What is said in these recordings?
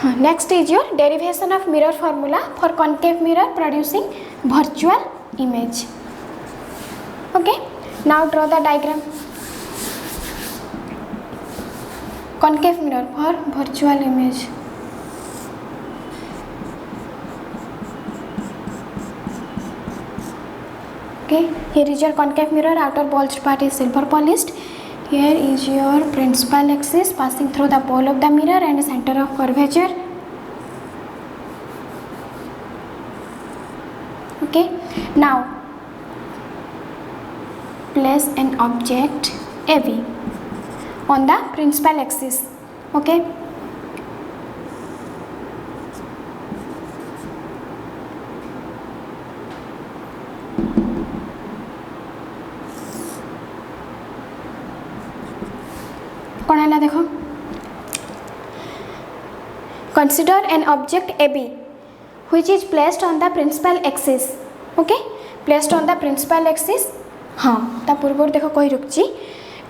Next is your derivation of mirror formula for concave mirror producing virtual image. Okay, now draw the diagram. Concave mirror for virtual image. Okay, here is your concave mirror. Outer bulged part is silver polished. Here is your principal axis passing through the pole of the mirror and center of curvature. Okay, now place an object AB on the principal axis. Okay, कौन है देखो, consider an object AB which is placed on the principal axis. Okay, placed on the principal axis. हाँ, ता पूर्व देखो कही रुकची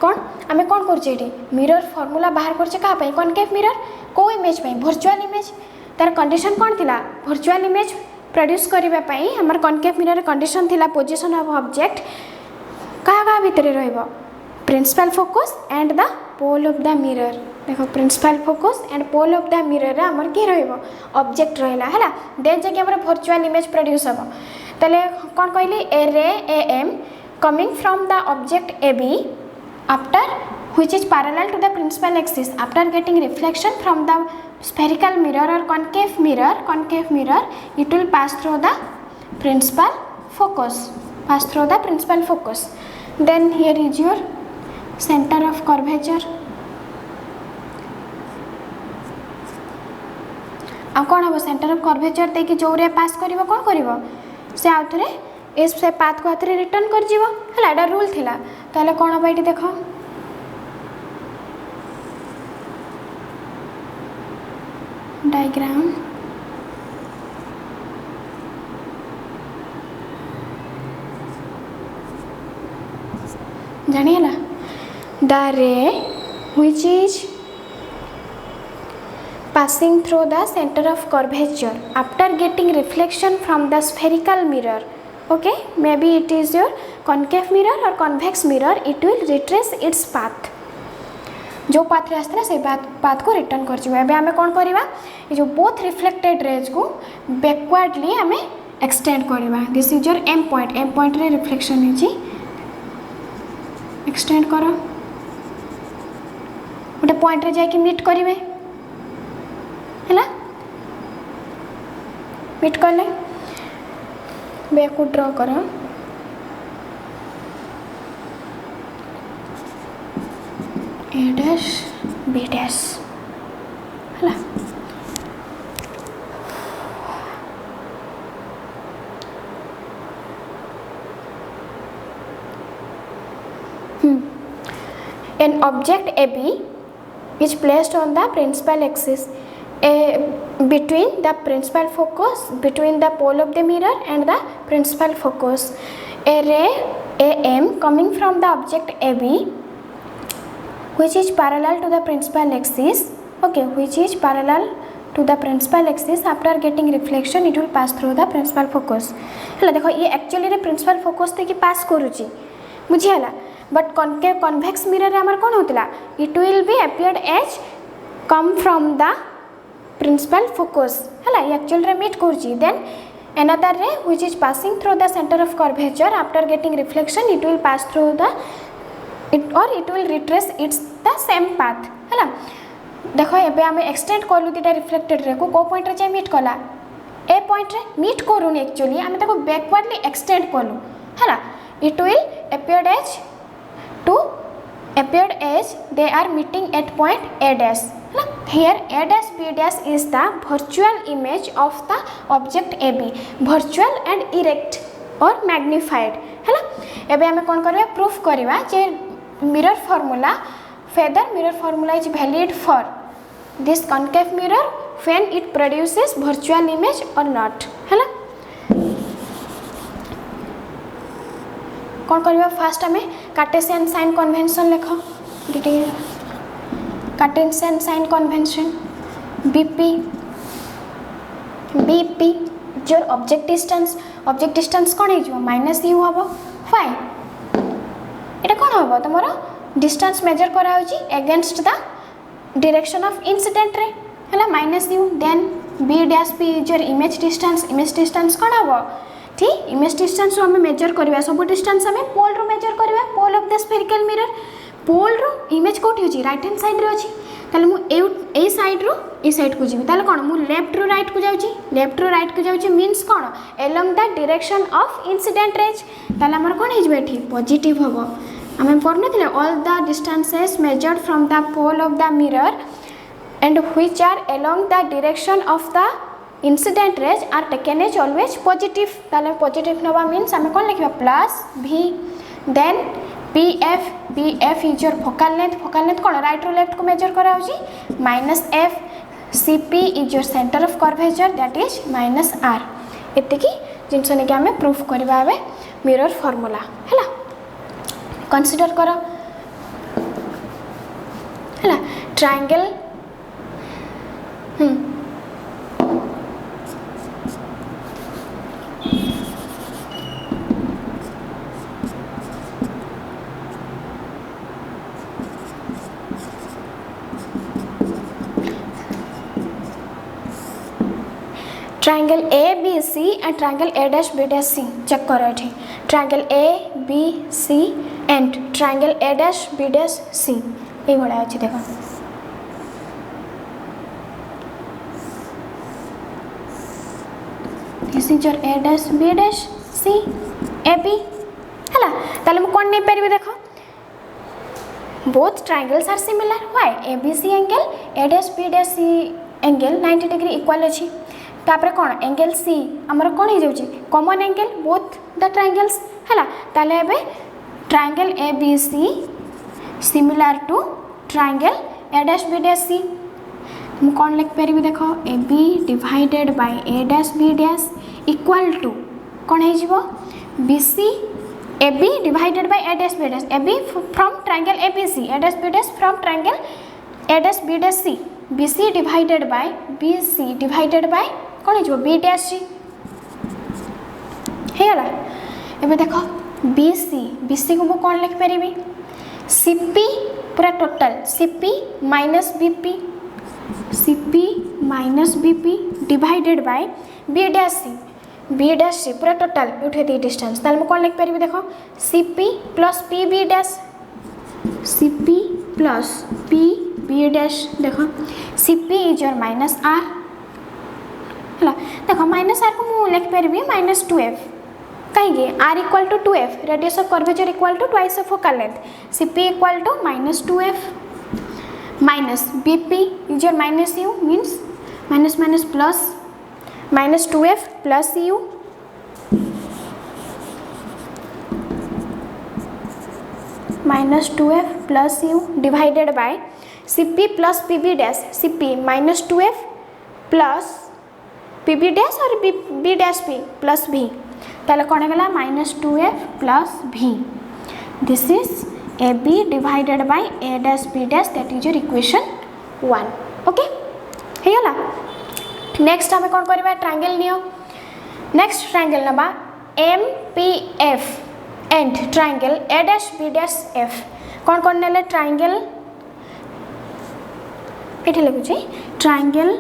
कौन आमे कौन करछे एटी मिरर फार्मूला बाहर करछे का पई कॉनकेव मिरर को इमेज पई वर्चुअल इमेज. तार कंडीशन कौन थिला वर्चुअल इमेज प्रोड्यूस करबा पई हमर कॉनकेव मिरर कंडीशन थिला पोजीशन ऑफ ऑब्जेक्ट का भीतर रहइबो principal focus and the pole of the mirror. देखो principal focus and pole of the mirror रे हमर की रहइबो ऑब्जेक्ट रहला हैला देन जे के हमर वर्चुअल इमेज प्रोड्यूस हबो. तले कौन कहली a ray A M coming from the object AB after which is parallel to the principal axis after getting reflection from the spherical mirror or concave mirror it will pass through the principal focus. Then here is your center of curvature. आ कौन हम centre of curvature देखिए जो रे पास करिवो कौन करिवो से आउथरे इस से path को आथरे रिटर्न कर जीवो हला एटा रूल थिला. ताले कोन हबा एटी देखो डायग्राम जानिएला the ray which is passing through the center of curvature after getting reflection from the spherical mirror. Okay, maybe it is your concave mirror or convex mirror, it will retrace its path. जो path रे आस्था से path को return कर जीवो. एबे हमें कोन करबा ये जो बोथ रिफ्लेक्टेड रेज को बैकवर्डली हमें एक्सटेंड करबा. This is your M point ray reflection है जी एक्सटेंड करो गोटे पॉइंट रे जाय कि मीट करिवे हैला मीट करले बैक को ड्रॉ करो. ए डैश बी डैश हैला an object AB is placed on the principal axis between the principal focus between the pole of the mirror and the principal focus. A ray AM coming from the object AB which is parallel to the principal axis. Okay, which is parallel to the principal axis after getting reflection it will pass through the principal focus. हला देखो ये actually रे principal focus ते की पास करूची बुझी हला but concave convex mirror रे हमर कोन होतला it will be appeared as come from the principal focus हला एक्चुअल रे मीट करूची. Then another ray which is passing through the center of curvature after getting reflection it will pass through the it will retrace its the same path हला. देखो एबे हमें extend करलु दिटा reflected ray को point रे जे meet कला ए point रे meet करूनी actually हमें ताको बैकवर्डली एक्सटेंड करलु हला. it will appeared as they are meeting at point A dash. Here A dash B dash is the virtual image of the object AB, virtual and erect or magnified है. एबे हमें कौन करबा proof करबा जे mirror formula feather mirror formula is valid for this concave mirror when it produces virtual image or not है. कौन करबा फास्ट हमें कार्टेशियन साइन कन्वेंशन लिख Cartesian sign convention BP BP your object distance कौन है minus you हम fine एटा कौन हम तुम डिस्टेंस मेजर करा against the direction of incident ray है minus U then B dash P your image distance कौन हम ठीक इमेज डिस्टेंस हमें मेजर करवा सब डिस्टेंस हमें पोल रो मेजर करवा pole of the spherical mirror pole रो इमेज कोठी अछि राइट हैंड साइड रे अछि ताले मु ए साइड रो ए साइड को जीवी ताले कोन मु लेफ्ट रो राइट को जाउची मींस कोन along the direction of incident rays ताले हमर कोन हे जेबे ठीक पॉजिटिव हबो हमें पढ़नथिले all the distances measured from the pole of the mirror and which are along the direction of the incident rays are taken as always positive ताले पॉजिटिव नबा मींस हमें कोन लिखबा plus v then pf is your focal length कौन right रो left को measure करा minus f cp is your centre of curvature that is minus r एतिकी जिनस ने आम प्रूफ करवा मिरर फॉर्मूला है कंसीडर कर triangle triangle ABC and triangle A'(B'(C) check करो ये triangle ABC and triangle A'(B'(C) ये भाया अच्छी देखो this is your A'(B'(C) AB है ताले मु कोन नहीं पारिबे देखो both triangles are similar why ABC angle A'(B'(C) angle 90 degree equal अछि तापर कौन एंगल सी आमर कौन हो जाउची common angle both the triangles हैला ताले एबे triangle ABC similar to triangle A'(B'(C) मु कौन लिख परिबी देखो AB divided by A'(B') equal to कौन है जीवो BC AB divided by A'(B') AB from triangle ABC A'(B') from triangle A'(B') BC divided by BC divided by कौन है B'(C) एबे देखो BC को मु कौन लिख परिबी CP पूरा total CP minus BP divided bye B'(C) पूरा टोटल उठे दी डिस्टेंस ताले मु कौन लिख परिबी देखो CP plus PB' CP plus PB' देखो CP is your minus R है देखो माइनस R को मुझे लिख पारि माइनस 2f कहीं R equal to 2f radius of curvature equal to twice of focal length CP equal to minus 2f minus BP is your minus u means minus minus plus minus 2f plus u minus 2f plus u divided by CP plus PB' CP minus 2f plus PB' और B'(P) plus V ताले कौन है minus 2f plus V this is AB divided by A'(B') that is your equation 1 okay हेला next हमें कौन करबा triangle नियो next triangle नबा MPF एंड ट्रायंगल A'(B') कौन कौन नेले ट्रायंगल एठी लिखुची triangle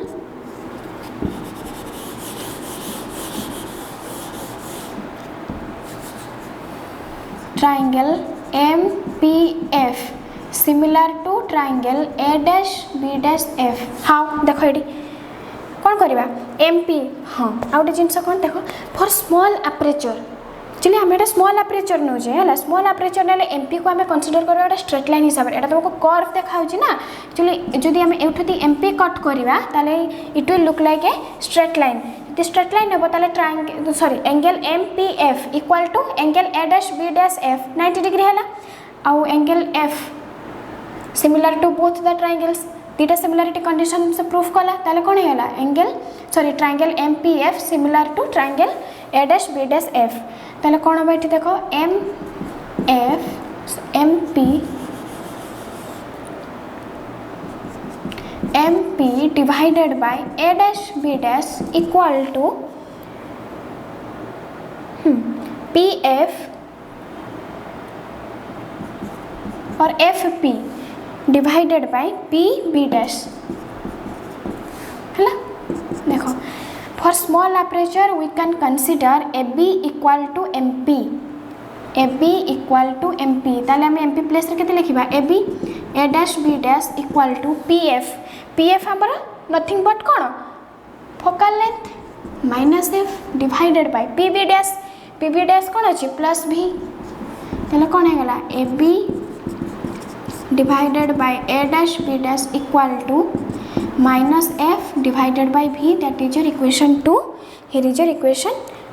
MPF similar to triangle A'(B') how देखो ये कौन करवा MP हाँ आ गए जिनस कौन देख फॉर स्मॉल अपर्चर एक्चुअली आम एटा स्मॉल अपर्चर नौचे है स्मॉल अपर्चर ना MP को आम कनसीडर कर स्ट्रेट लाइन हिसाब से तुमको कर्व देखा ना एक्चुअली जदि आम एठी MP कट करवा ताले it will look like a straight line straight line हम ताले triangle sorry angle MPF equal to angle A'(B') 90 degree है आउ angle F similar to both the triangles दीटा सिमिलरिटी कंडीशन से प्रूफ कला ताले कौन है angle sorry triangle MPF similar to triangle A'(B') ताले कौन हम ये देखो MP MP divided by A dash B dash equal to PF or FP divided by PB dash है देखो for small aperture we can consider AB equal to MP AB equal to MP ताले हमें MP place रे केते लिखिबा AB A dash B dash equal to PF PF हमर nothing but cone focal length minus F divided by PB dash कोन अछि plus V ताले कोन हे गला AB divided by A dash B dash equal to minus F divided by V, that is your equation 2. Here is your equation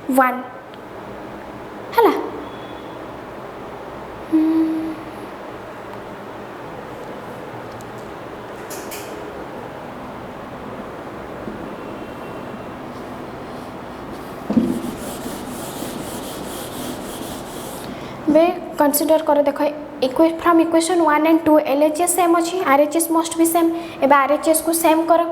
1 है ना। वे consider करो देखो from equation 1 and 2 LHS same अच्छी RHS must भी same एबे RHS को same करो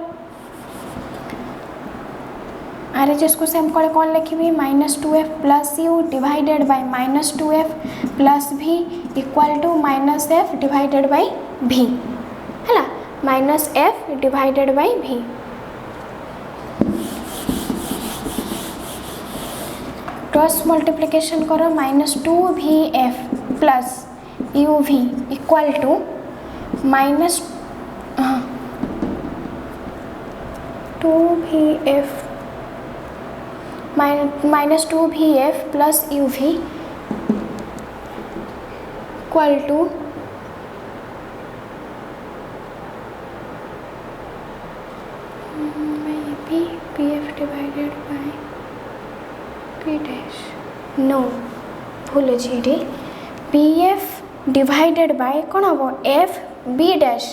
RHS को सेम करे कौन लिखिबी -2f plus u divided by -2f plus v equal to -f divided by v हैला -f divided by v cross multiplication करो -2vf plus uv equal to -2vf plus uv equal to pf divided by p dash no भूल जी pf divided by कौन हम F B dash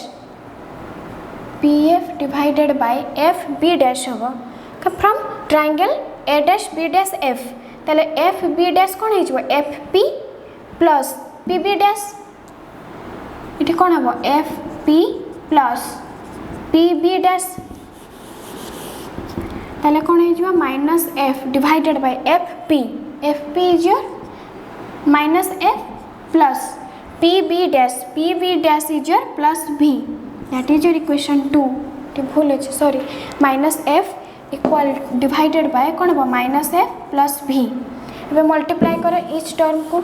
pf divided by F B dash हम from triangle A dash B dash F ताले F B dash कौन हो F P plus P B dash ये कौन हम F P plus P B dash ताले कौन हो minus F divided by F P is your minus F plus PB dash is your plus V, that is your equation 2 भूल अच्छे sorry -f equal divided by कौन हम -f plus v एबे multiply करो each term को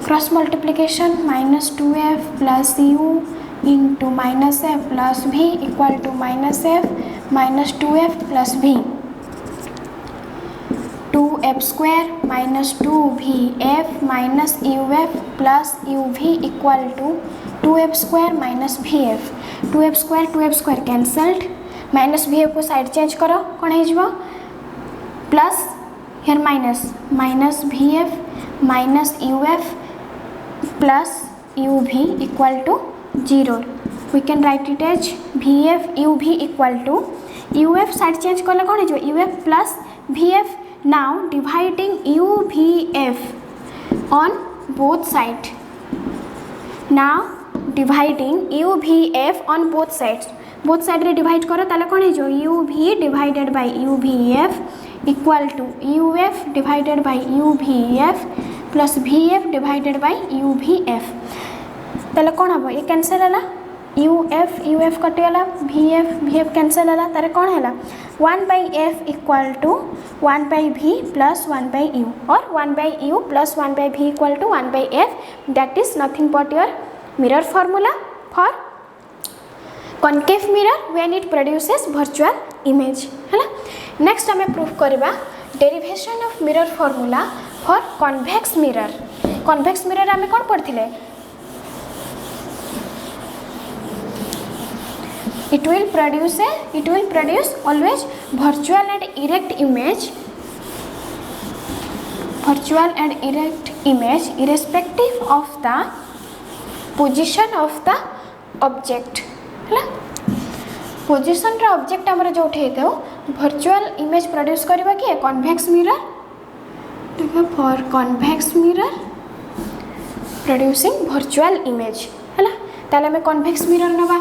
cross multiplication -2f plus u into -f plus v equal to -f -2f plus v 2f square minus 2vf minus uf plus uv equal to 2f square minus vf 2f square cancelled minus vf को side change करो कौन है plus here minus vf minus uf plus uv equal to 0 we can write it as vf uv equal to uf side change करले कौन है uf plus vf now dividing UVF on both sides. Now dividing UVF on both sides. Both side रे divide करो ताले कौन है UV divided by UVF equal to UF divided by UVF plus VF divided by UVF. ताले कौन हम ये cancel है UF कटिगला VF कैंसिल है तारे कौन है 1/f equal to 1/v plus 1/u or 1/u plus 1/v equal to 1/f, that is nothing but your mirror formula for concave mirror when it produces virtual image है ना। Next हमें proof करवा derivation of mirror formula for convex mirror. Convex mirror आम कौन पढ़ते it will produce always virtual and erect image irrespective of the position of the object है position रे object हमर जो उठेतो वर्चुअल इमेज प्रोड्यूस करबा कि कन्वेक्स मिरर देखो for convex mirror producing virtual image है ताले में कन्वेक्स मिरर नबा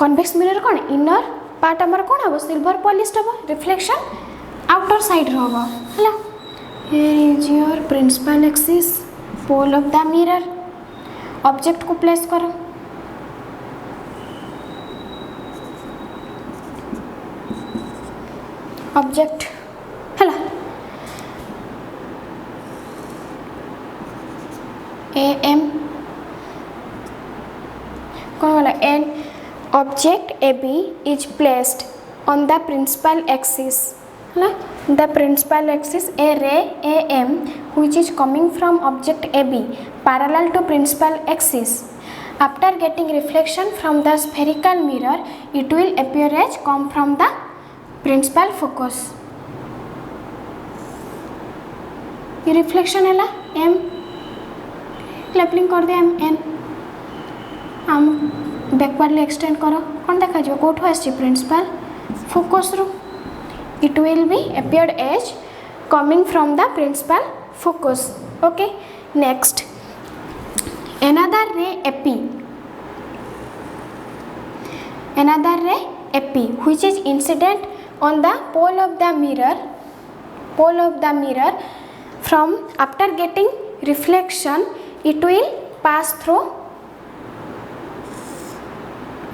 कन्वेक्स मिरर कौन इनर पार्ट आमर कौन हम सिल्वर पॉलिश्ड हम रिफ्लेक्शन आउटर साइड हम है here is your principal axis pole of the mirror object को प्लेस करो ऑब्जेक्ट है एम कौन वाला an object A B is placed on the principal axis है the principal axis a ray A M which is coming from object AB parallel to principal axis. After getting reflection from the spherical mirror, it will appear as come from the principal focus. ये reflection है M labeling कर दे M N आम backwardly extend करो कौन देखा जो कोठो आसी प्रिंसिपल फोकस रू it will be appeared as coming from the principal focus. Okay, next another ray AP which is incident on the pole of the mirror from after getting reflection it will pass through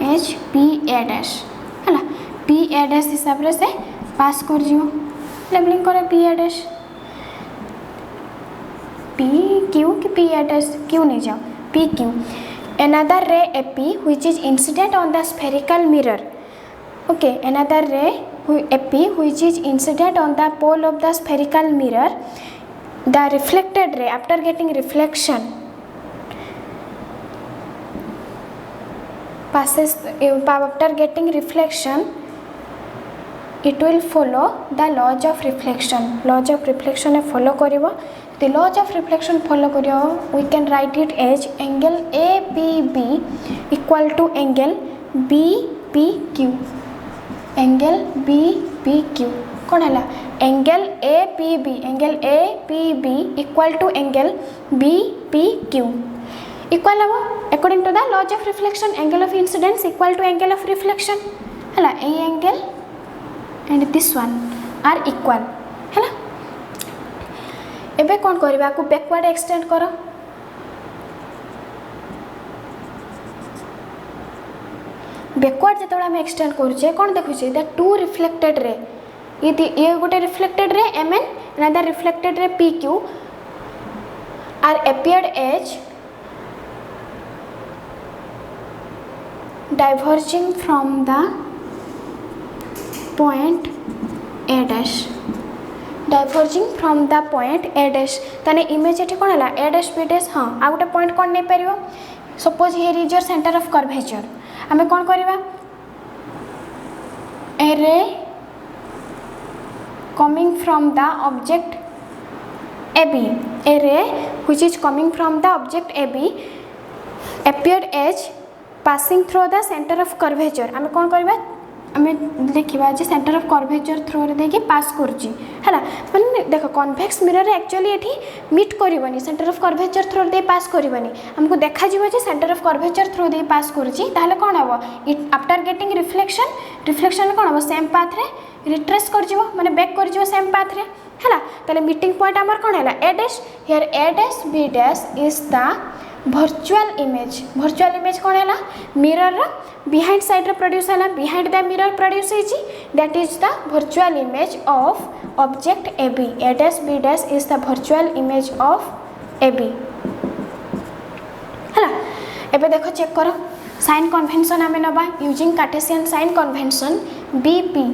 H P A dash है ना P A dash हिसाब से पास कर जियो labelling करे P A dash P Q कि P A dash Q नहीं जाओ P Q another ray AP which is incident on the spherical mirror. Okay, another ray AP which is incident on the pole of the spherical mirror. The reflected ray after getting reflection passes after getting reflection it will follow the laws of reflection. Laws of reflection follow करिवो the laws of reflection follow करियो we can write it as angle APB equal to angle BPQ. angle BPQ कौन है angle APB equal to angle BPQ equal हवा according to the laws of reflection angle of incidence equal to angle of reflection है a angle and this one are equal है ना एबे कौन करबा को बैकवर्ड एक्सटेंड करो बैकवर्ड जेतोला हम एक्सटेंड करूचे कौन देखुचे द टू रिफ्लेक्टेड रे ये गोटे reflected ray mn another reflected ray pq are appeared as diverging from the point A dash diverging from the point A dash ताने इमेज एठी कोन हला A dash B dash हां आ गोटे point कोन नै परियो suppose here is your centre of curvature हमें कोन करबा ए ray coming from the object AB a ray which is coming from the object AB appeared as passing through the center of curvature हमें कोन करबा हमें देखिबा जे centre of curvature through ray देखि pass करची हैला माने देखो कन्वेक्स मिरर एक्चुअली एठी मीट करबनी सेंटर ऑफ कर्वेचर थ्रू दे पास करबनी हमको देखा जिवो जे सेंटर ऑफ कर्वेचर थ्रू दे पास करची ताले कोन हबो इट आफ्टर गेटिंग रिफ्लेक्शन कोन हबो सेम पाथ रे रिट्रेस कर जिवो माने बैक कर जिवो सेम पाथ रे हैला ताले मीटिंग पॉइंट हमर कोन हैला A dash here A dash B dash is the virtual image कौन है मिरर बिहाइंड साइड रे प्रोड्यूस है बिहाइंड द मिरर प्रोड्यूस है that is the virtual image of object AB A dash B dash is the virtual image of AB हैला एबे देखो check करो sign convention हमें नबा using Cartesian sign convention BP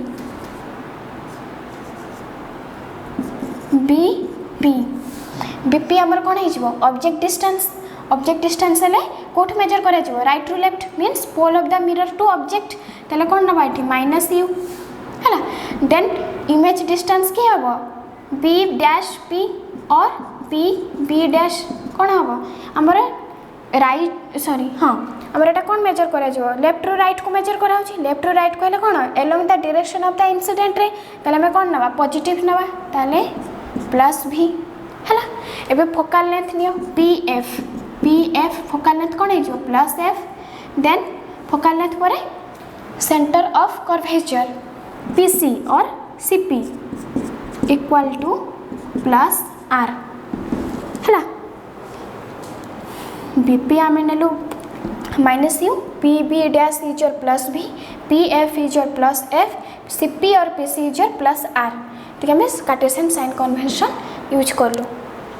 हमर कोन है जिवो ऑब्जेक्ट डिस्टेंस है कोठ मेजर करा जिवो right to left means pole of the mirror to object तले कोन नबा इठी -u हैला देन इमेज डिस्टेंस के हबो B' और B डैश कोन हबो हमर राइट सॉरी हां हमर एटा कोन मेजर करा जिवो लेफ्ट टू राइट को मेजर करा होची लेफ्ट टू राइट कहले कोन along the direction of the incident ray तले हम कोन नबा पॉजिटिव नबा ताले +v हैला एबे फोकल लेंथ नियो pf फोकल लेंथ कोन है जो +f देन फोकल लेंथ परे सेंटर ऑफ कर्वेचर PC और CP equal to plus R है। BP आम नेलु minus U, PB dash is your plus B, PF is your plus F, CP और PC is your plus R। ठीक है, Cartesian sign convention use करलु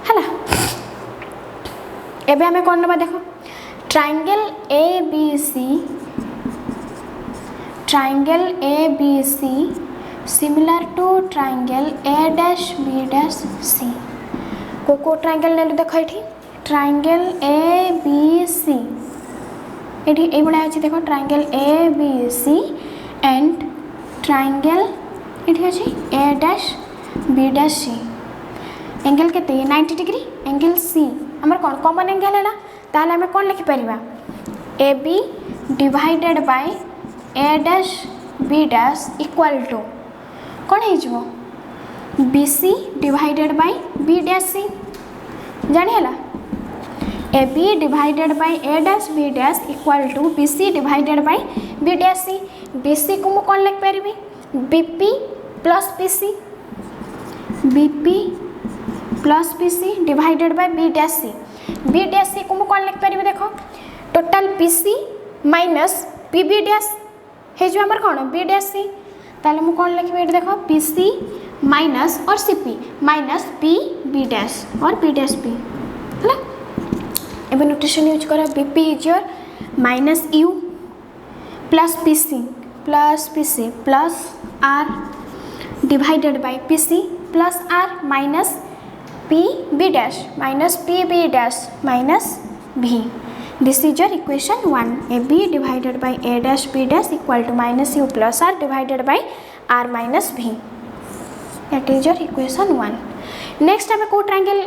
है। एबे हमें कौन नबा देखो, triangle ABC similar to triangle A dash B dash C। को ट्रायंगल नेलु देखो ये ट्रायंगल ABC ये भाया अच्छे देख ट्रायंगल ABC एंड ट्रायंगल ये अच्छे A dash B dash C। Angle के 90 डिग्री, एंगल C आमर कौन कॉमन एंगल है ताहले आम कौन लिखिपर AB divided by A dash B dash equal to कौन हो BC divided by B dash C। जानिला AB divided by A dash B dash equal to BC divided by B dash C। BC को मु कौन लिख पारिबी BP plus PC, BP plus PC divided by B dash C। B dash C को मु कौन लिख पारिबी देखो total PC minus PB dash हे जो हमर कौन B डैश C। ताले मु कौन लिखबे ये देखो PC माइनस और CP माइनस PB डैश और B डैश B है। एबे नोटेशन यूज करा BP is your minus U plus PC plus R divided by PC plus R minus PB dash minus PB dash minus B। This is your equation 1। AB divided by A dash B dash equal to minus U plus R divided by R minus B। That is your equation 1। Next हमें को triangle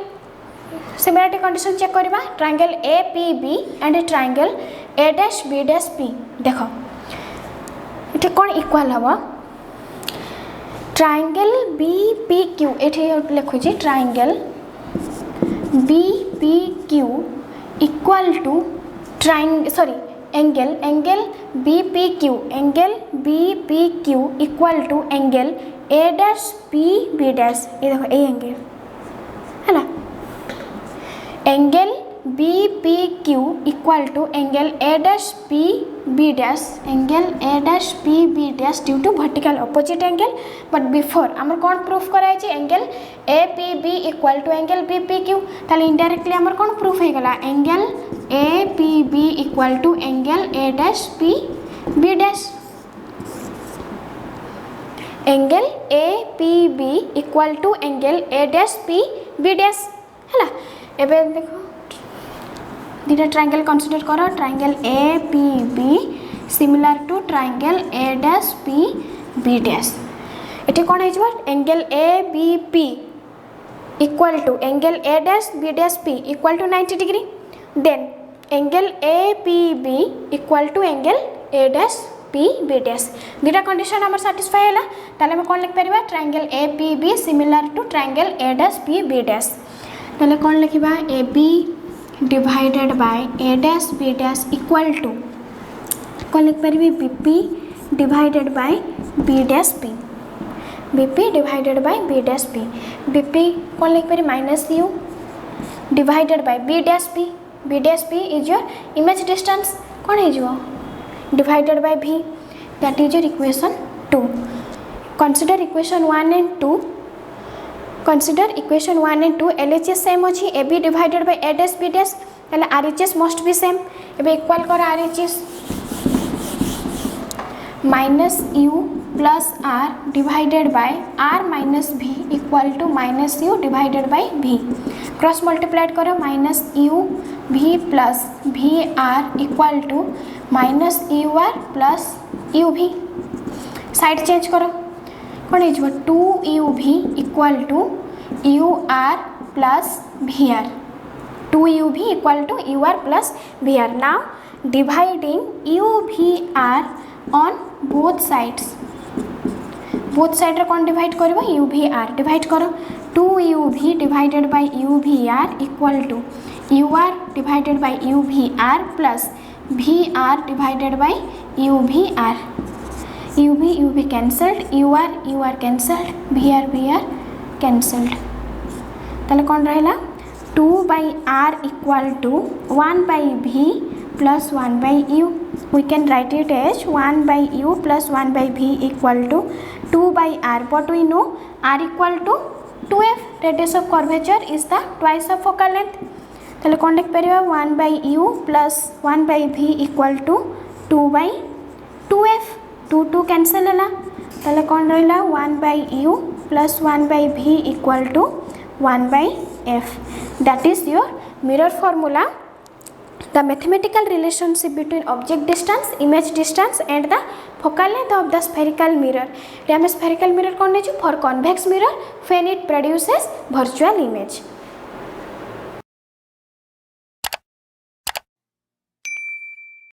similarity condition check करबा, triangle APB and triangle A dash B dash P। देखो ये कौन equal हम triangle BPQ ये लिखु triangle BPQ equal to angle BPQ equal to angle A dash B dash. ये देखो ए एंगल है ना, angle BPQ equal to angle A dash B dash, angle A dash B dash due to vertical opposite angle. But before आमर कौन proof कराई angle APB equal to angle BPQ। ताले indirectly आमर कौन प्रूफ हो गला angle APB equal to angle A dash B dash. Angle APB equal to angle A dash B dash है ना। एबे देखो दुटा ट्रायंगल कंसीडर करो, triangle APB similar to triangle A dash B dash. एटे कौन है angle ABP equal to angle A dash B dash P equal to 90 degree. Then angle APB equal to angle A dash B dash. दुटा condition हमर satisfy हैला ताले हम कौन लिख परिबा triangle APB similar to triangle A dash B dash. ताले कौन लिखिबा AB divided by A dash B dash equal to कौन लिख पारिबी BP divided by B dash P, BP divided by B dash P। BP कौन लिख पारि minus U divided by B dash P, B dash P is your image distance कौन है जो divided by V। That is your equation 2। Consider equation 1 and 2। Consider equation 1 and 2 LHS same अच्छी AB divided by A dash B dash ताले RHS must be same. एबे equal कर RHS minus U plus R divided by R minus V equal to minus U divided by V। Cross multiplied करो minus U V plus VR equal to minus UR plus UV। Side change करो कौन हो 2UV equal to UR plus VR, 2UV equal to UR plus VR। Now dividing UVR on both sides, both side रे कौन divide करिवो UVR divide करो 2UV divided by UVR equal to UR divided by UVR plus VR divided by UVR। u v cancelled, u r cancelled, v r cancelled. ताले कौन रहेला 2 by r equal to 1 by v plus 1 by u. We can write it as 1 by u plus 1 by v equal to 2 by r. But we know r equal to 2f. Radius of curvature is the twice of focal length. ताले कौन लिख परिया 1 by u plus 1 by v equal to 2 by 2f. 2 cancel है ताले कौन रहेला 1 by u plus 1 by v equal to 1 by f. That is your mirror formula. The mathematical relationship between object distance, image distance and the focal length of the spherical mirror. Spherical mirror कौन है for convex mirror when it produces virtual image.